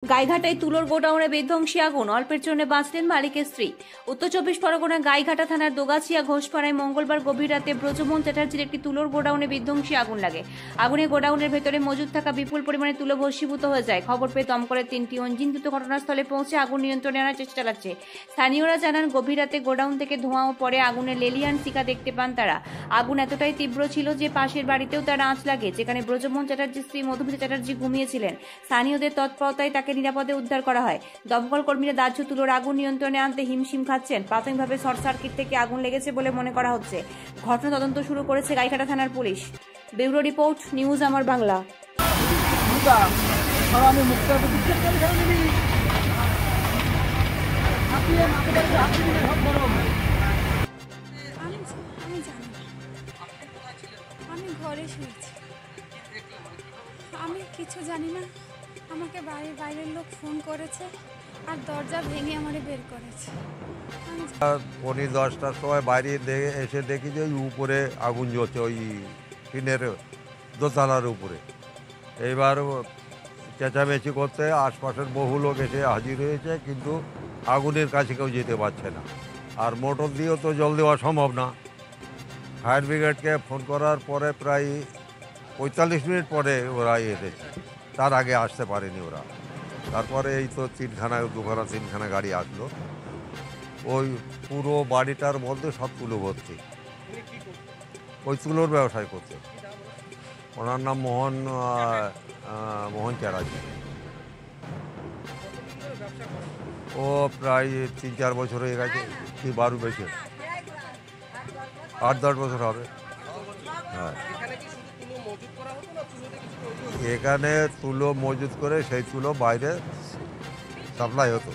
গাইঘাটায় তুলোর গোডাউনে বিধ্বংসী আগুন, অল্পের জন্য বাঁচলেন মালিকের স্ত্রী। উত্তর চব্বিশ পরগনা গাইঘাটা থানার দোগাছিয়া ঘোষপাড়ায় মঙ্গলবার গভীর রাতে ব্রজমোহন চ্যাটার্জির একটি তুলোর গোডাউনে বিধ্বংসী আগুন লাগে। আগুনে গোডাউনের ভেতরে মজুদ থাকা বিপুল পরিমাণে তুলো ভস্মীভূত হয়ে যায়। খবর পেয়ে দমকলের 3টি ইঞ্জিন দ্রুত ঘটনাস্থলে পৌঁছে আগুন নিয়ন্ত্রণে আনার চেষ্টা চালাচ্ছে। স্থানীয়রা জানান, গভীর রাতে গোডাউন থেকে ধোঁয়াও পড়ে আগুনের লেলিয়ান শিখা দেখতে পান তারা। আগুন এতটাই তীব্র ছিল যে পাশের বাড়িতেও তার আঁচ লাগে, যেখানে ব্রজমোহন চ্যাটার্জির স্ত্রী মধুমিতা চ্যাটার্জি ঘুমিয়েছিলেন। স্থানীয়দের তৎপরতায় তাকে নিরাপদে উদ্ধার করা হয়। দমকল কর্মীরা দাহ্য তুলোর আগুন নিয়ন্ত্রণে আনতে হিমশিম খাচ্ছেন। প্রাথমিকভাবে শর্ট সার্কিট থেকে আগুন লেগেছে বলে মনে করা হচ্ছে। ঘটনা তদন্ত শুরু করেছে গাইঘাটা থানার পুলিশ। ব্যুরো রিপোর্ট, নিউজ আমার বাংলা। আমি ঘরে শুয়েছি, আমি কিছু জানি না। আমাকে বাইরের লোক ফোন করেছে আর দরজা ভেঙে আমারে বের করেছে। পৌনে 10টার সময় বাইরে এসে দেখি যে উপরে আগুন জ্বলছে, ওই টিনের দোতলার উপরে। এইবার চেঁচামেচি করতে আশপাশের বহু লোক এসে হাজির হয়েছে, কিন্তু আগুনের কাছে কেউ যেতে পারছে না। আর মোটর দিয়েও তো জল দেওয়া সম্ভব না। ফায়ার ব্রিগেডকে ফোন করার পরে প্রায় 45 মিনিট পরে ওরা এসেছে, তার আগে আসতে পারেনি ওরা। তারপরে এই তো তিনখানা গাড়ি আসলো। ওই পুরো বাড়িটার মধ্যে সব তুলো ভর্তি। ওই তুলোর ব্যবসায় করছে। ওনার নাম মোহন চ্যাটার্জি। ও প্রায় 3-4 বছর হয়ে গেছে, কি 12 বেশি, 8-10 বছর হবে। হ্যাঁ, এখানে তুলো মজুত করে সেই তুলো বাইরে সাপ্লাই হতো।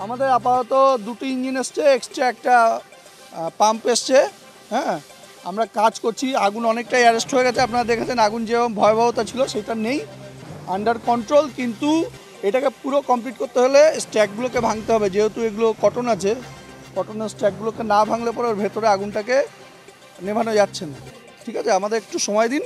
আমাদের আপাতত 2টি ইঞ্জিন এসছে, এক্সট্রা একটা পাম্প এসছে। হ্যাঁ, আমরা কাজ করছি। আগুন অনেকটাই অ্যারেস্ট হয়ে গেছে। আপনারা দেখেছেন আগুন যেরকম ভয়াবহতা ছিল সেটা নেই, আন্ডার কন্ট্রোল। কিন্তু এটাকে পুরো কমপ্লিট করতে হলে স্ট্যাকগুলোকে ভাঙতে হবে। যেহেতু এগুলো কটন আছে, কটনের স্ট্যাকগুলোকে না ভাঙলে পরে ওর ভেতরে আগুনটাকে নেভানো যাচ্ছে না। ঠিক আছে, আমাদের একটু সময় দিন।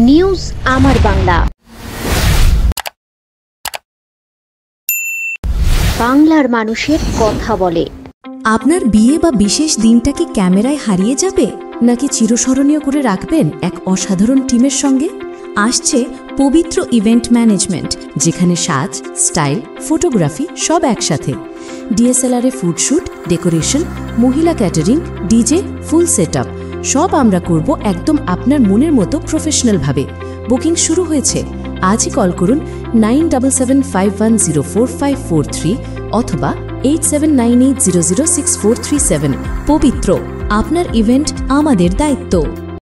নিউজ আমার বাংলা, বাংলার মানুষের কথা বলে। আপনার বিয়ে বা বিশেষ দিনটা কি ক্যামেরায় হারিয়ে যাবে, নাকি চিরস্মরণীয় করে রাখবেন এক অসাধারণ টিমের সঙ্গে? আসছে পবিত্র ইভেন্ট ম্যানেজমেন্ট, যেখানে সাজ, স্টাইল, ফটোগ্রাফি সব একসাথে। ডিএসএলআর এ ফুডশুট, ডেকোরেশন, মহিলা ক্যাটারিং, ডিজে, ফুল সেটআপ সব আমরা করব একদম আপনার মনের মতো প্রফেশনালভাবে। বুকিং শুরু হয়েছে। আজই কল করুন 9775104543 অথবা 8798006437। পবিত্র, আপনার ইভেন্ট আমাদের দায়িত্ব।